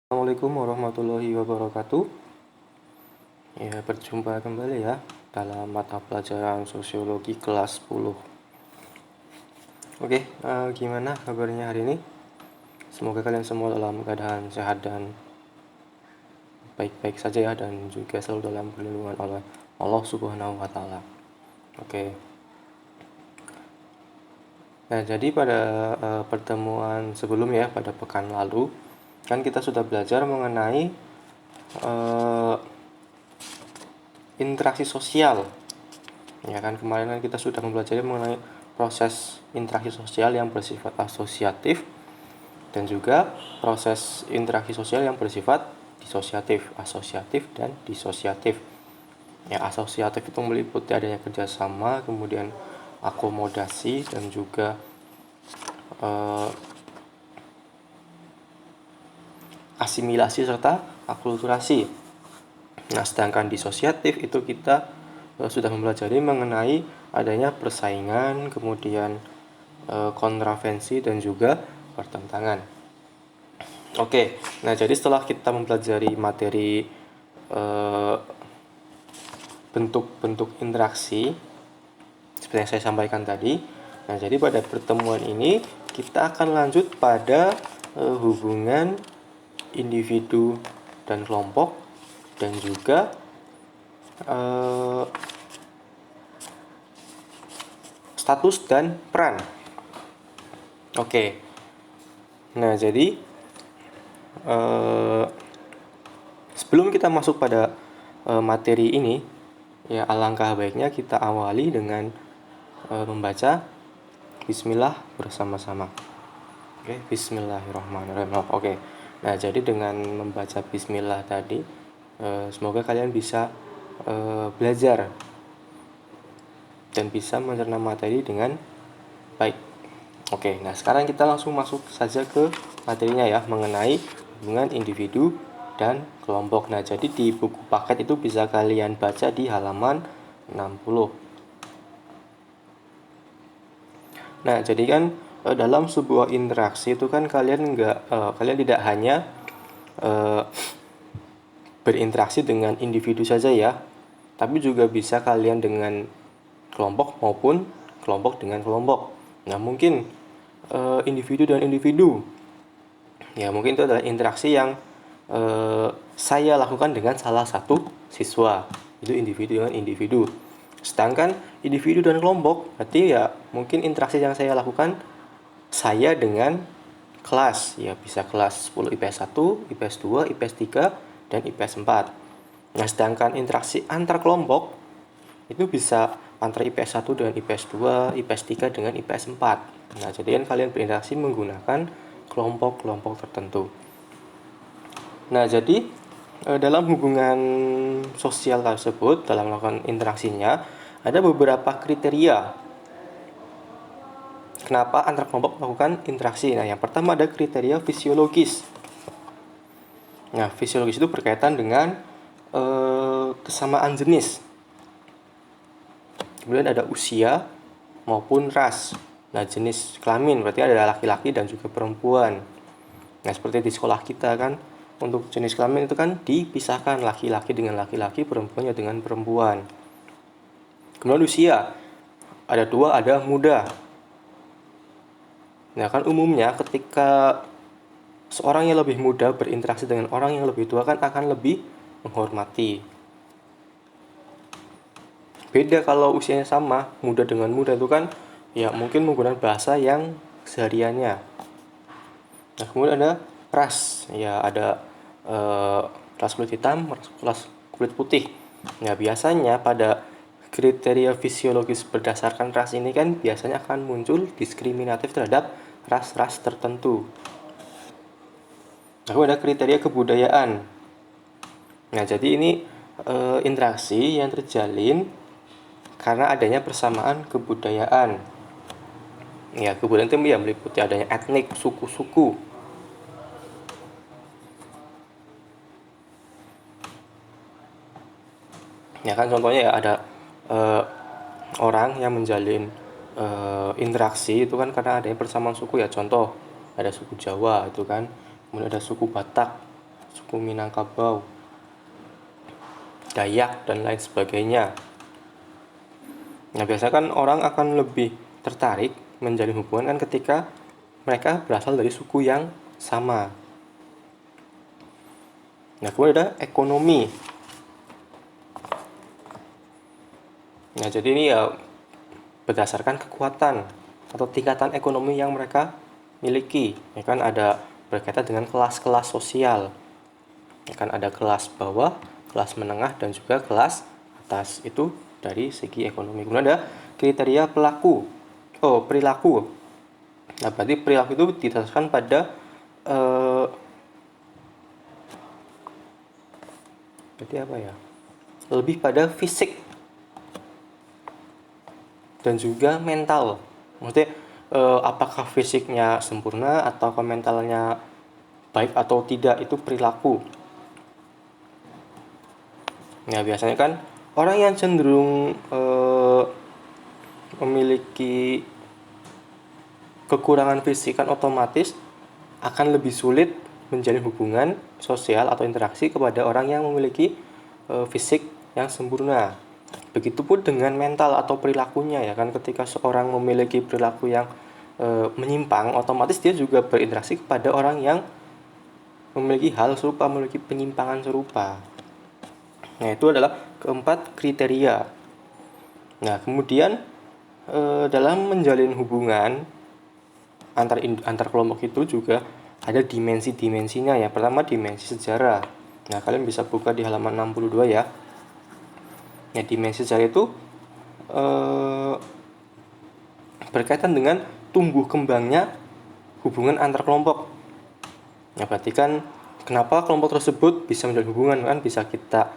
Assalamualaikum warahmatullahi wabarakatuh. Ya, berjumpa kembali ya dalam mata pelajaran sosiologi kelas 10. Oke, gimana kabarnya hari ini? Semoga kalian semua dalam keadaan sehat dan baik-baik saja ya, dan juga selalu dalam perlindungan oleh Allah Subhanahu wa Ta'ala. Oke. Nah, jadi pada pertemuan sebelumnya pada pekan lalu kan kita sudah belajar mengenai interaksi sosial. Ya kan, kemarin kan kita sudah mempelajari mengenai proses interaksi sosial yang bersifat asosiatif dan juga proses interaksi sosial yang bersifat asosiatif dan disosiatif. Ya, asosiatif itu meliputi adanya kerjasama, kemudian akomodasi dan juga asimilasi serta akulturasi. Nah, sedangkan disosiatif itu kita sudah mempelajari mengenai adanya persaingan, kemudian kontravensi dan juga pertentangan. Oke, nah jadi setelah kita mempelajari materi bentuk-bentuk interaksi seperti yang saya sampaikan tadi, nah jadi pada pertemuan ini kita akan lanjut pada hubungan individu dan kelompok dan juga status dan peran. Oke. Nah, jadi sebelum kita masuk pada materi ini, ya alangkah baiknya kita awali dengan membaca Bismillah bersama-sama. Oke, Bismillahirrahmanirrahim. Oke. Nah, jadi dengan membaca Bismillah tadi, semoga kalian bisa belajar dan bisa mencerna materi dengan baik. Oke, nah sekarang kita langsung masuk saja ke materinya ya, mengenai hubungan individu dan kelompok. Nah, jadi di buku paket itu bisa kalian baca di halaman 60. Nah, jadi kan dalam sebuah interaksi itu kan kalian tidak hanya berinteraksi dengan individu saja ya, tapi juga bisa kalian dengan kelompok maupun kelompok dengan kelompok. Nah, mungkin individu dan individu, ya mungkin itu adalah interaksi yang saya lakukan dengan salah satu siswa, itu individu dengan individu. Sedangkan individu dan kelompok berarti ya mungkin interaksi yang saya lakukan saya dengan kelas, ya bisa kelas 10 IPS 1, IPS 2, IPS 3, dan IPS 4. Nah, sedangkan interaksi antar kelompok itu bisa antara IPS 1 dengan IPS 2, IPS 3 dengan IPS 4. Nah, jadi kan kalian berinteraksi menggunakan kelompok-kelompok tertentu. Nah, jadi dalam hubungan sosial tersebut, dalam melakukan interaksinya, ada beberapa kriteria kenapa antar kelompok melakukan interaksi. Nah, yang pertama ada kriteria fisiologis. Nah, fisiologis itu berkaitan dengan kesamaan jenis. Kemudian ada usia maupun ras. Nah, jenis kelamin berarti ada laki-laki dan juga perempuan. Nah, seperti di sekolah kita kan, untuk jenis kelamin itu kan dipisahkan laki-laki dengan laki-laki, perempuannya dengan perempuan. Kemudian usia, ada tua, ada muda. Nah, kan umumnya ketika seorang yang lebih muda berinteraksi dengan orang yang lebih tua kan akan lebih menghormati. Beda kalau usianya sama, muda dengan muda itu kan ya mungkin menggunakan bahasa yang sehariannya. Nah, kemudian ada ras, ya ada ras kulit hitam, ras kulit putih. Nah, biasanya pada kriteria fisiologis berdasarkan ras ini kan biasanya akan muncul diskriminatif terhadap ras-ras tertentu. Nah, ada kriteria kebudayaan. Nah, jadi ini interaksi yang terjalin karena adanya persamaan kebudayaan. Ya, kebudayaan itu ya meliputi adanya etnik, suku-suku. Ya kan, contohnya ya ada orang yang menjalin interaksi itu kan karena adanya persamaan suku ya. Contoh, ada suku Jawa itu kan, kemudian ada suku Batak, suku Minangkabau, Dayak, dan lain sebagainya. Nah, biasanya kan orang akan lebih tertarik menjalin hubungan kan ketika mereka berasal dari suku yang sama. Nah, kemudian ada ekonomi. Nah, jadi ini ya berdasarkan kekuatan atau tingkatan ekonomi yang mereka miliki. Ya kan ada berkaitan dengan kelas-kelas sosial. Ya kan ada kelas bawah, kelas menengah, dan juga kelas atas. Itu dari segi ekonomi. Kemudian ada kriteria perilaku. Nah, berarti perilaku itu didasarkan pada berarti apa ya? Lebih pada fisik dan juga mental. Maksudnya apakah fisiknya sempurna atau mentalnya baik atau tidak, itu perilaku. Nah, biasanya kan orang yang cenderung memiliki kekurangan fisik kan otomatis akan lebih sulit menjalin hubungan sosial atau interaksi kepada orang yang memiliki fisik yang sempurna. Begitupun dengan mental atau perilakunya, ya kan, ketika seorang memiliki perilaku yang menyimpang, otomatis dia juga berinteraksi kepada orang yang memiliki hal serupa, memiliki penyimpangan serupa. Nah, itu adalah keempat kriteria. Nah, kemudian dalam menjalin hubungan antar kelompok itu juga ada dimensi-dimensinya ya. Pertama, dimensi sejarah. Nah, kalian bisa buka di halaman 62 ya. Nah, dimensi sejarah itu berkaitan dengan tumbuh kembangnya hubungan antar kelompok. Nah, berarti kan kenapa kelompok tersebut bisa menjalin hubungan kan bisa kita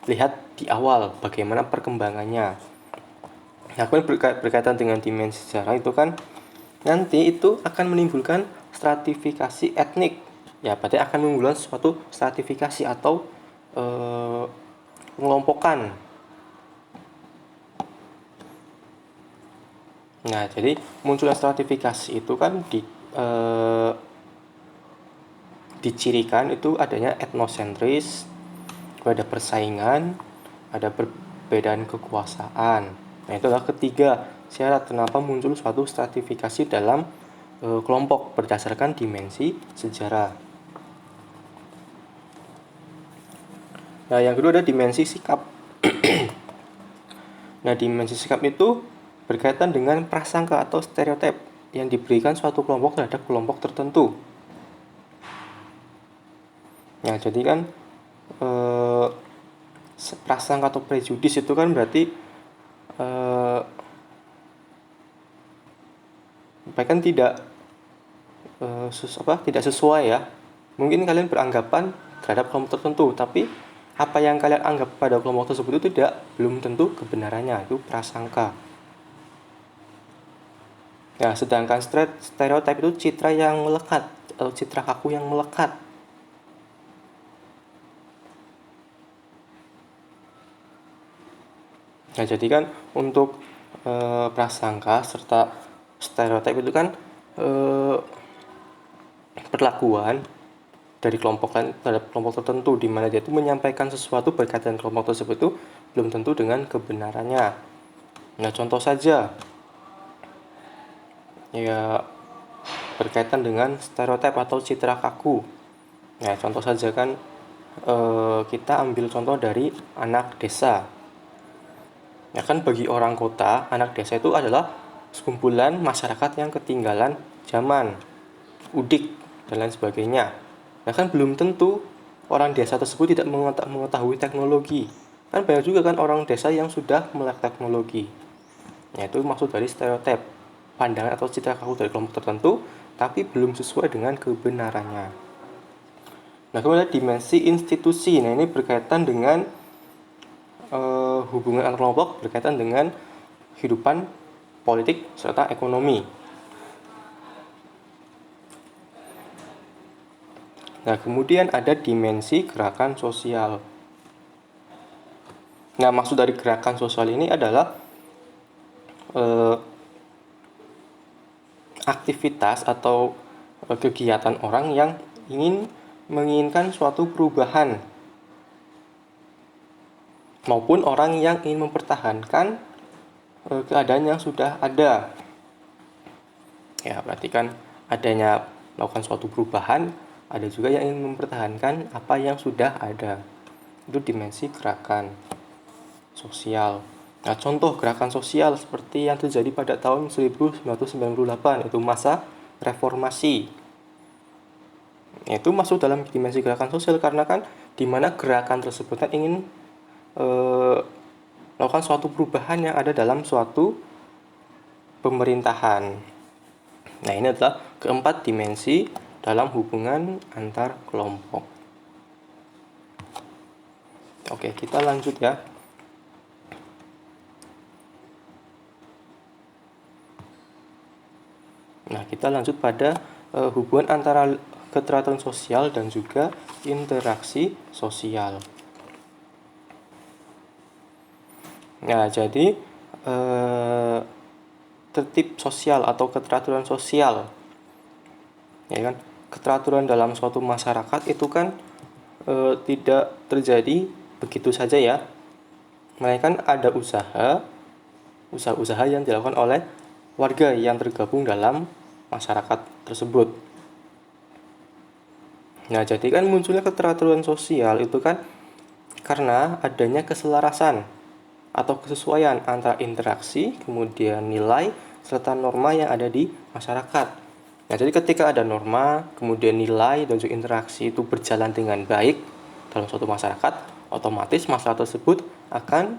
lihat di awal bagaimana perkembangannya. Nah, berkaitan dengan dimensi sejarah itu kan nanti itu akan menimbulkan stratifikasi etnik. Ya, berarti akan menimbulkan suatu stratifikasi atau pengelompokan. Nah, jadi munculnya stratifikasi itu kan dicirikan itu adanya etnosentris, ada persaingan, ada perbedaan kekuasaan. Nah, itu adalah ketiga syarat kenapa muncul suatu stratifikasi dalam kelompok berdasarkan dimensi sejarah. Nah, yang kedua ada dimensi sikap. Nah, dimensi sikap itu berkaitan dengan prasangka atau stereotip yang diberikan suatu kelompok terhadap kelompok tertentu. Nah, jadi kan prasangka atau prejudis itu kan berarti bahkan tidak tidak sesuai ya. Mungkin kalian beranggapan terhadap kelompok tertentu, tapi apa yang kalian anggap pada kelompok tersebut itu belum tentu kebenarannya, itu prasangka. Nah, sedangkan stereotip itu citra yang melekat atau citra kaku yang melekat. Nah, jadi kan untuk prasangka serta stereotip itu kan perlakuan dari kelompok lain terhadap kelompok tertentu, di mana dia itu menyampaikan sesuatu berkaitan kelompok tersebut itu belum tentu dengan kebenarannya. Nah, contoh saja ya berkaitan dengan stereotip atau citra kaku. Nah, contoh saja kan kita ambil contoh dari anak desa. Ya kan, bagi orang kota, anak desa itu adalah sekumpulan masyarakat yang ketinggalan zaman, udik, dan lain sebagainya. Nah, kan belum tentu orang desa tersebut tidak mengetahui teknologi. Kan banyak juga kan orang desa yang sudah melek teknologi. Nah, itu maksud dari stereotip, pandangan atau citra kaku dari kelompok tertentu, tapi belum sesuai dengan kebenarannya. Nah, kemudian dimensi institusi. Nah, ini berkaitan dengan hubungan antar kelompok berkaitan dengan kehidupan politik serta ekonomi. Nah, kemudian ada dimensi gerakan sosial. Nah, maksud dari gerakan sosial ini adalah aktivitas atau kegiatan orang yang ingin menginginkan suatu perubahan, maupun orang yang ingin mempertahankan keadaan yang sudah ada. Ya, berarti kan adanya melakukan suatu perubahan, ada juga yang ingin mempertahankan apa yang sudah ada. Itu dimensi gerakan sosial. Nah, contoh gerakan sosial seperti yang terjadi pada tahun 1998, itu masa reformasi. Itu masuk dalam dimensi gerakan sosial karena kan di mana gerakan tersebut kan ingin melakukan suatu perubahan yang ada dalam suatu pemerintahan. Nah, ini adalah keempat dimensi dalam hubungan antar kelompok. Oke, kita lanjut ya. Nah, kita lanjut pada hubungan antara keteraturan sosial dan juga interaksi sosial. Nah, jadi tertib sosial atau keteraturan sosial, ya kan? Keteraturan dalam suatu masyarakat itu kan tidak terjadi begitu saja ya, melainkan ada usaha-usaha yang dilakukan oleh warga yang tergabung dalam masyarakat tersebut. Nah, jadi kan munculnya keteraturan sosial itu kan karena adanya keselarasan atau kesesuaian antara interaksi, kemudian nilai, serta norma yang ada di masyarakat. Nah, jadi ketika ada norma, kemudian nilai, dan juga interaksi itu berjalan dengan baik dalam suatu masyarakat, otomatis masyarakat tersebut akan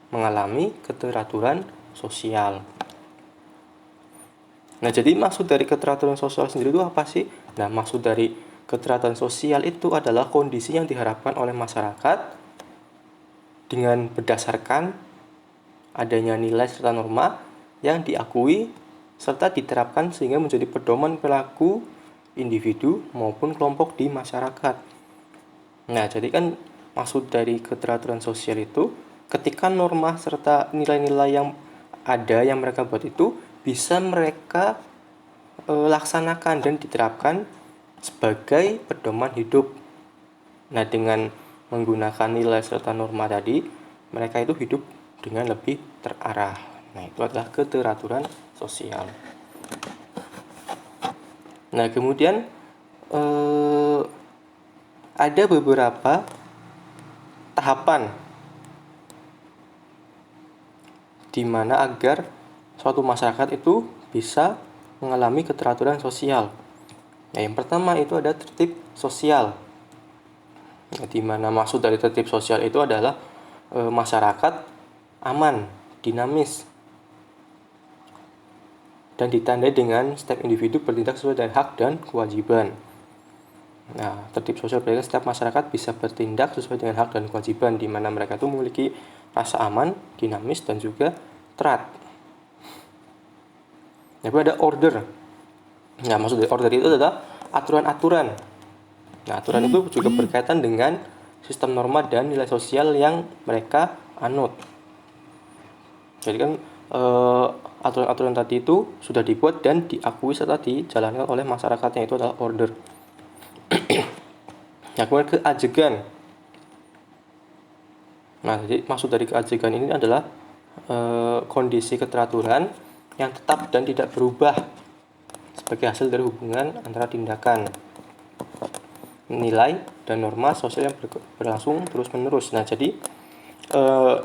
mengalami keteraturan sosial. Nah, jadi maksud dari keteraturan sosial sendiri itu apa sih? Nah, maksud dari keteraturan sosial itu adalah kondisi yang diharapkan oleh masyarakat dengan berdasarkan adanya nilai serta norma yang diakui serta diterapkan sehingga menjadi pedoman perilaku individu maupun kelompok di masyarakat. Nah, jadi kan maksud dari keteraturan sosial itu ketika norma serta nilai-nilai yang ada yang mereka buat itu bisa mereka laksanakan dan diterapkan sebagai pedoman hidup. Nah, dengan menggunakan nilai serta norma tadi, mereka itu hidup dengan lebih terarah. Nah, itu adalah keteraturan sosial. Nah, kemudian ada beberapa tahapan di mana agar suatu masyarakat itu bisa mengalami keteraturan sosial. Nah, yang pertama itu ada tertib sosial. Di mana maksud dari tertib sosial itu adalah masyarakat aman, dinamis, dan ditandai dengan setiap individu bertindak sesuai dengan hak dan kewajiban. Nah, tertib sosial berarti setiap masyarakat bisa bertindak sesuai dengan hak dan kewajiban, di mana mereka itu memiliki rasa aman, dinamis, dan juga terat. Jadi ada order. Nah, maksud dari order itu adalah aturan-aturan. Nah, aturan itu juga berkaitan dengan sistem norma dan nilai sosial yang mereka anut. Jadi kan aturan-aturan tadi itu sudah dibuat dan diakui serta dijalankan oleh masyarakatnya, itu adalah order. Nah, kemudian keajegan. Nah, jadi maksud dari keajegan ini adalah kondisi keteraturan yang tetap dan tidak berubah sebagai hasil dari hubungan antara tindakan, nilai, dan norma sosial yang berlangsung terus-menerus. Nah, jadi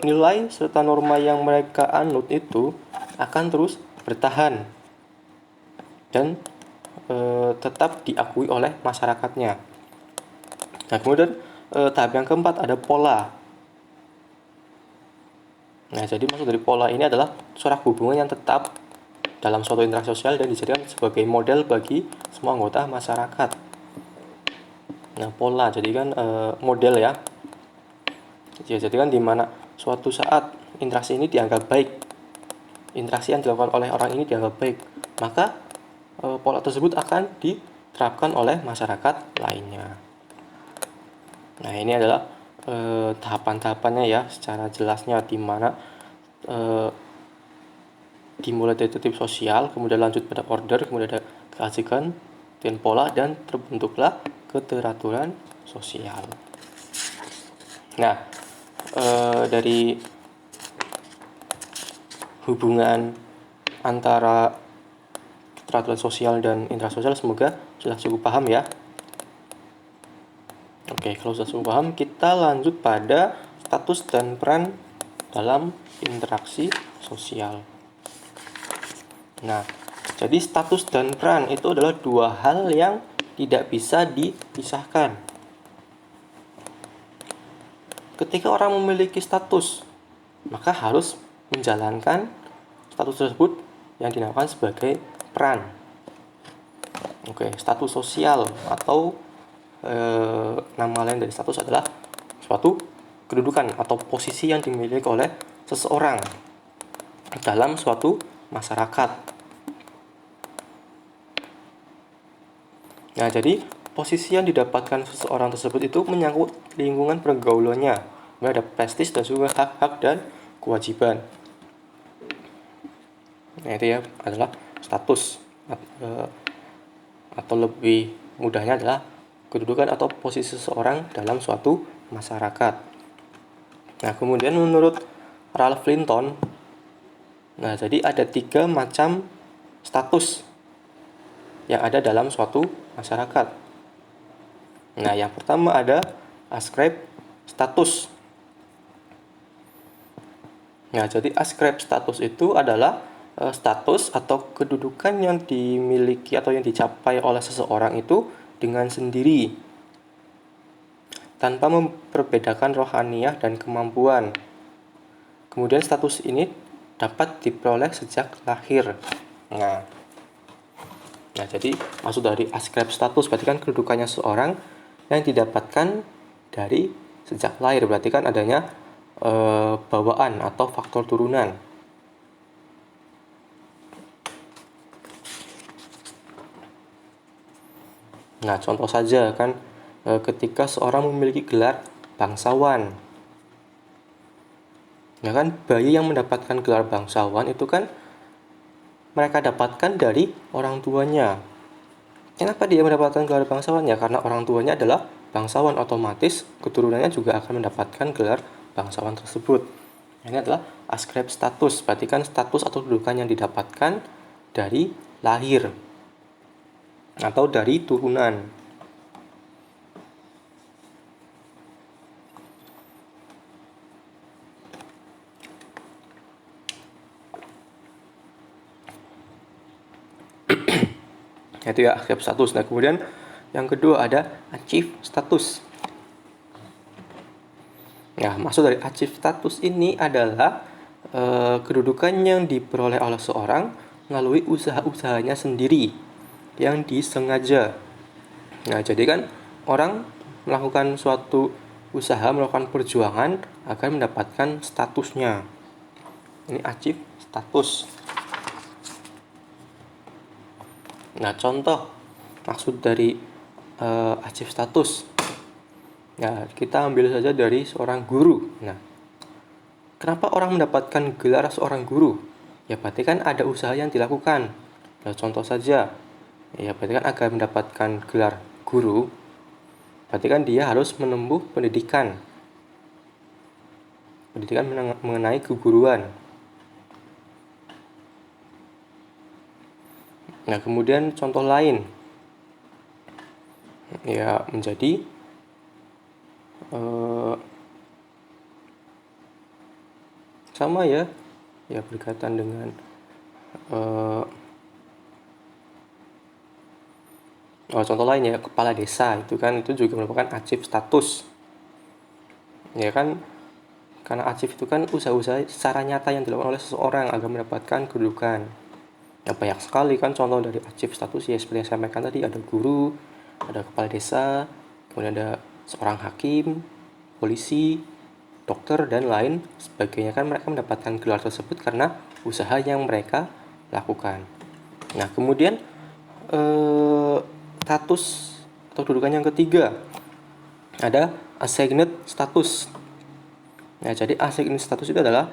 nilai serta norma yang mereka anut itu akan terus bertahan dan tetap diakui oleh masyarakatnya. Nah, kemudian tahap yang keempat ada pola. Nah, jadi maksud dari pola ini adalah corak hubungan yang tetap dalam suatu interaksi sosial dan dijadikan sebagai model bagi semua anggota masyarakat. Nah, pola jadi kan model ya. Jadi kan di mana suatu saat interaksi ini dianggap baik, interaksi yang dilakukan oleh orang ini dianggap baik, maka pola tersebut akan diterapkan oleh masyarakat lainnya. Nah, ini adalah tahapan-tahapannya ya secara jelasnya, di mana dimulai dari tertib sosial, kemudian lanjut pada order, kemudian ada keajegan dan pola, dan terbentuklah keteraturan sosial. Nah, dari hubungan antara keteraturan sosial dan intrasosial semoga sudah cukup paham ya. Oke, kalau sudah cukup paham, kita lanjut pada status dan peran dalam interaksi sosial. Nah, jadi status dan peran itu adalah dua hal yang tidak bisa dipisahkan. Ketika orang memiliki status, maka harus menjalankan status tersebut yang dinamakan sebagai peran. Oke, status sosial atau nama lain dari status adalah suatu kedudukan atau posisi yang dimiliki oleh seseorang dalam suatu masyarakat. Nah, jadi posisi yang didapatkan seseorang tersebut itu menyangkut lingkungan pergaulannya. Ada prestis dan juga hak-hak dan kewajiban. Nah, itu ya adalah status atau lebih mudahnya adalah kedudukan atau posisi seseorang dalam suatu masyarakat. Nah, kemudian menurut Ralph Linton, nah jadi ada 3 macam status yang ada dalam suatu masyarakat. Nah, yang pertama ada ascribed status. Nah, jadi ascribed status itu adalah status atau kedudukan yang dimiliki atau yang dicapai oleh seseorang itu dengan sendiri tanpa memperbedakan rohaniyah dan kemampuan. Kemudian status ini dapat diperoleh sejak lahir. Nah, jadi maksud dari ascribed status berarti kan kedudukannya seseorang yang didapatkan dari sejak lahir, berarti kan adanya bawaan atau faktor turunan. Nah, contoh saja kan ketika seorang memiliki gelar bangsawan. Nah, kan bayi yang mendapatkan gelar bangsawan itu kan mereka dapatkan dari orang tuanya. Kenapa dia mendapatkan gelar bangsawan? Ya karena orang tuanya adalah bangsawan, otomatis keturunannya juga akan mendapatkan gelar bangsawan tersebut. Ini adalah ascribed status, berarti kan status atau kedudukan yang didapatkan dari lahir atau dari turunan. Itu ya ascribed status. Nah, kemudian yang kedua ada achieved status. Nah, maksud dari achieved status ini adalah kedudukan yang diperoleh oleh seorang melalui usaha-usahanya sendiri yang disengaja. Nah, jadi kan orang melakukan suatu usaha, melakukan perjuangan agar mendapatkan statusnya. Ini achieve status. Nah, contoh maksud dari achieve status. Nah, kita ambil saja dari seorang guru. Nah, kenapa orang mendapatkan gelar seorang guru? Ya, berarti kan ada usaha yang dilakukan. Nah, contoh saja, ya berarti kan agar mendapatkan gelar guru, berarti kan dia harus menempuh pendidikan mengenai keguruan. Nah, kemudian contoh lain, ya menjadi sama ya berkaitan dengan contoh lain ya kepala desa itu kan itu juga merupakan achieve status. Ya kan karena achieve itu kan usaha-usaha secara nyata yang dilakukan oleh seseorang agar mendapatkan kedudukan. Ya banyak sekali kan contoh dari achieve status ya seperti yang saya sampaikan tadi, ada guru, ada kepala desa, kemudian ada seorang hakim, polisi, dokter dan lain sebagainya, kan mereka mendapatkan gelar tersebut karena usaha yang mereka lakukan. Nah, kemudian status atau kedudukan yang ketiga ada assigned status. Nah, jadi assigned status itu adalah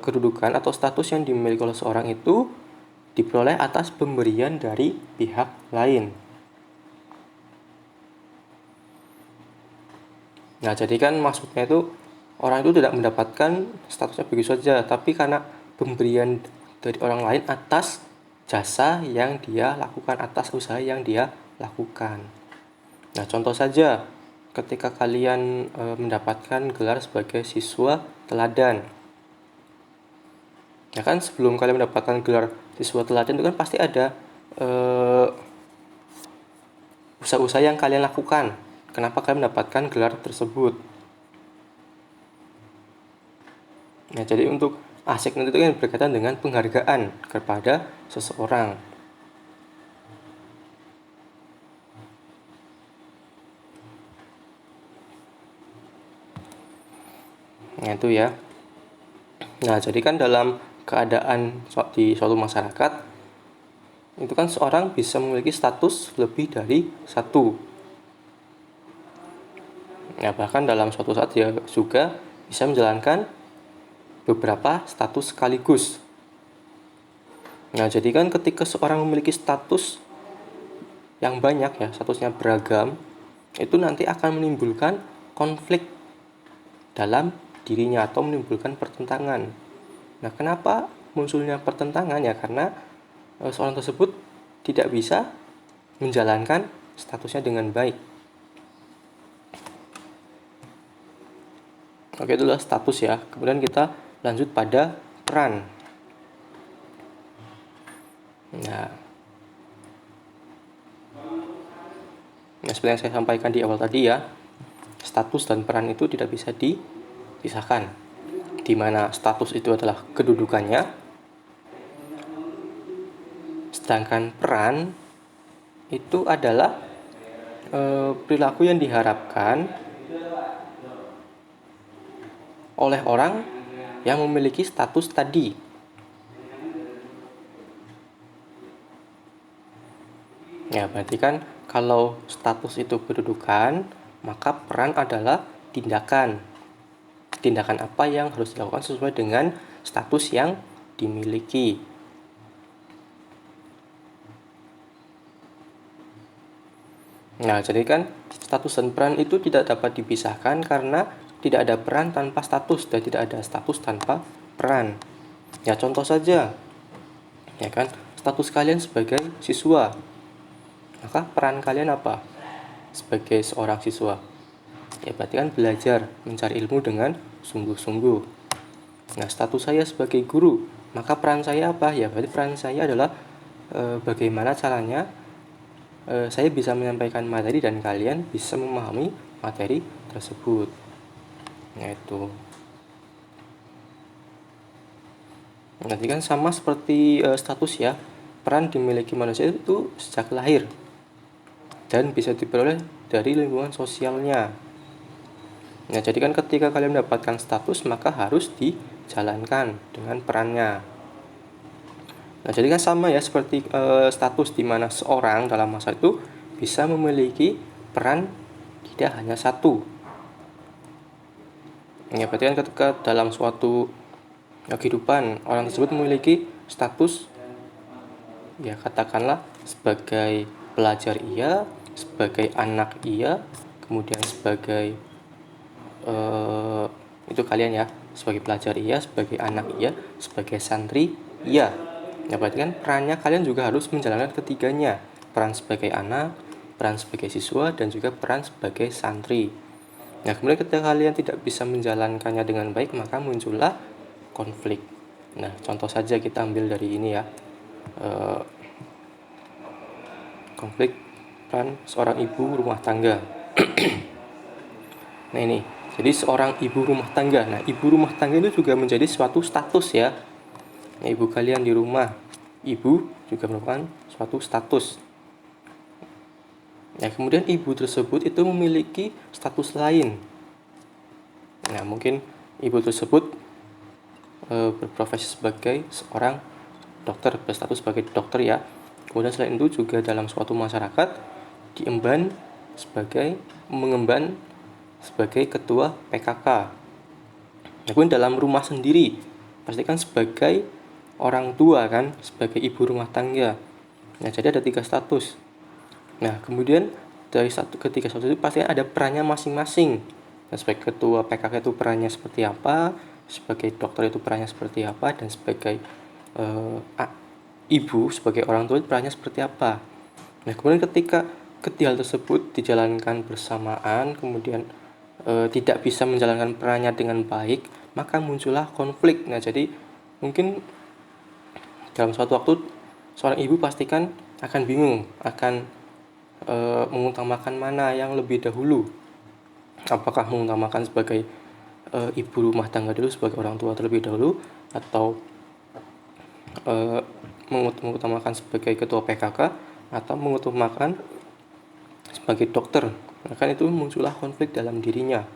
kedudukan atau status yang dimiliki oleh seorang itu diperoleh atas pemberian dari pihak lain. Nah, jadi kan maksudnya itu orang itu tidak mendapatkan statusnya begitu saja, tapi karena pemberian dari orang lain atas jasa yang dia lakukan, atas usaha yang dia lakukan. Nah, contoh saja ketika kalian mendapatkan gelar sebagai siswa teladan. Ya kan, sebelum kalian mendapatkan gelar siswa teladan itu kan pasti ada usaha-usaha yang kalian lakukan. Kenapa kalian mendapatkan gelar tersebut? Nah, jadi untuk achievement itu kan berkaitan dengan penghargaan kepada seseorang. Nah, itu ya. Nah, jadi kan dalam keadaan di suatu masyarakat, itu kan seorang bisa memiliki status lebih dari satu. Nah, bahkan dalam suatu saat dia juga bisa menjalankan beberapa status sekaligus. Nah, jadi kan ketika seorang memiliki status yang banyak ya, statusnya beragam, itu nanti akan menimbulkan konflik dalam dirinya atau menimbulkan pertentangan. Nah, kenapa munculnya pertentangan? Ya karena seorang tersebut tidak bisa menjalankan statusnya dengan baik. Oke, itulah status ya. Kemudian kita lanjut pada peran. Nah, seperti yang saya sampaikan di awal tadi ya, status dan peran itu tidak bisa dipisahkan. Di mana status itu adalah kedudukannya, sedangkan peran itu adalah perilaku yang diharapkan oleh orang yang memiliki status tadi. Ya, berarti kan kalau status itu kedudukan, maka peran adalah tindakan. Tindakan apa yang harus dilakukan sesuai dengan status yang dimiliki. Nah, jadi kan status dan peran itu tidak dapat dipisahkan karena tidak ada peran tanpa status dan tidak ada status tanpa peran. Ya, contoh saja. Ya kan, status kalian sebagai siswa. Maka peran kalian apa? Sebagai seorang siswa. Ya, berarti kan belajar, mencari ilmu dengan sungguh-sungguh. Nah, status saya sebagai guru. Maka peran saya apa? Ya, berarti peran saya adalah bagaimana caranya saya bisa menyampaikan materi dan kalian bisa memahami materi tersebut. Nah, itu. Nanti kan sama seperti status ya. Peran dimiliki manusia itu sejak lahir dan bisa diperoleh dari lingkungan sosialnya. Nah, jadi kan ketika kalian mendapatkan status, maka harus dijalankan dengan perannya. Nah, jadi kan sama ya seperti status di mana seorang dalam masa itu bisa memiliki peran tidak hanya satu. Ya, berarti kan ketika dalam suatu kehidupan orang tersebut memiliki status, ya katakanlah sebagai pelajar iya, sebagai anak iya, kemudian sebagai itu kalian ya, sebagai pelajar iya, sebagai anak iya, sebagai santri iya. Ya, berarti kan perannya kalian juga harus menjalankan ketiganya. Peran sebagai anak, peran sebagai siswa, dan juga peran sebagai santri. Nah, kemudian ketika kalian tidak bisa menjalankannya dengan baik, maka muncullah konflik. Nah, contoh saja kita ambil dari ini ya. Konflik peran seorang ibu rumah tangga. Nah, ini. Jadi seorang ibu rumah tangga. Nah, ibu rumah tangga itu juga menjadi suatu status ya. Nah, ibu kalian di rumah, ibu juga merupakan suatu status. Nah, kemudian ibu tersebut itu memiliki status lain. Nah, mungkin ibu tersebut berprofesi sebagai seorang dokter, berstatus sebagai dokter ya. Kemudian selain itu juga dalam suatu masyarakat mengemban sebagai ketua PKK. Nah, kemudian dalam rumah sendiri pastikan sebagai orang tua kan, sebagai ibu rumah tangga. Nah, jadi ada 3 status. Nah, kemudian dari ketiga status itu pasti ada perannya masing-masing. Dan sebagai ketua PKK itu perannya seperti apa, sebagai dokter itu perannya seperti apa, dan sebagai ibu, sebagai orang tua itu perannya seperti apa. Nah, kemudian ketika ketiga hal tersebut dijalankan bersamaan, kemudian tidak bisa menjalankan perannya dengan baik, maka muncullah konflik. Nah, jadi mungkin dalam suatu waktu seorang ibu pastikan akan bingung, akan mengutamakan mana yang lebih dahulu. Apakah mengutamakan sebagai ibu rumah tangga dulu, sebagai orang tua terlebih dahulu, atau mengutamakan sebagai ketua PKK, atau mengutamakan sebagai dokter. Nah, kan itu muncullah konflik dalam dirinya.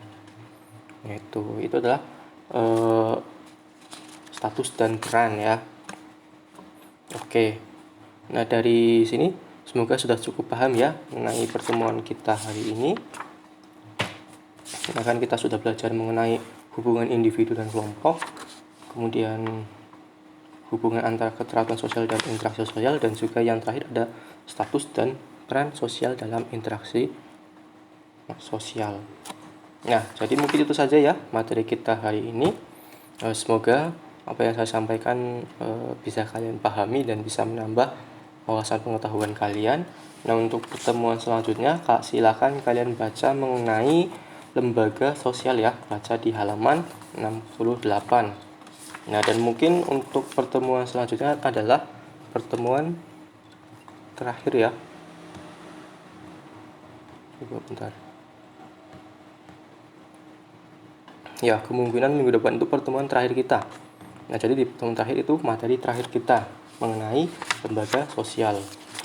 Itu adalah status dan peran ya. Oke. Nah, dari sini semoga sudah cukup paham ya mengenai pertemuan kita hari ini. Nah, kan kita sudah belajar mengenai hubungan individu dan kelompok, kemudian hubungan antara keteraturan sosial dan interaksi sosial, dan juga yang terakhir ada status dan peran sosial dalam interaksi sosial. Nah, jadi mungkin itu saja ya materi kita hari ini. Semoga apa yang saya sampaikan bisa kalian pahami dan bisa menambah wawasan pengetahuan kalian. Nah, untuk pertemuan selanjutnya silakan kalian baca mengenai lembaga sosial ya, baca di halaman 68. Nah, dan mungkin untuk pertemuan selanjutnya adalah pertemuan terakhir ya. Bentar. Ya, kemungkinan minggu depan itu pertemuan terakhir kita. Nah, jadi di pertemuan terakhir itu materi terakhir kita mengenai lembaga sosial.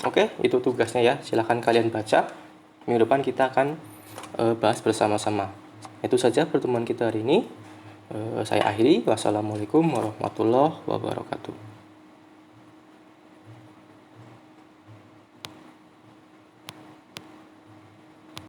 Oke, itu tugasnya ya. Silahkan kalian baca. Minggu depan kita akan bahas bersama-sama. Itu saja pertemuan kita hari ini. Saya akhiri. Wassalamualaikum warahmatullahi wabarakatuh.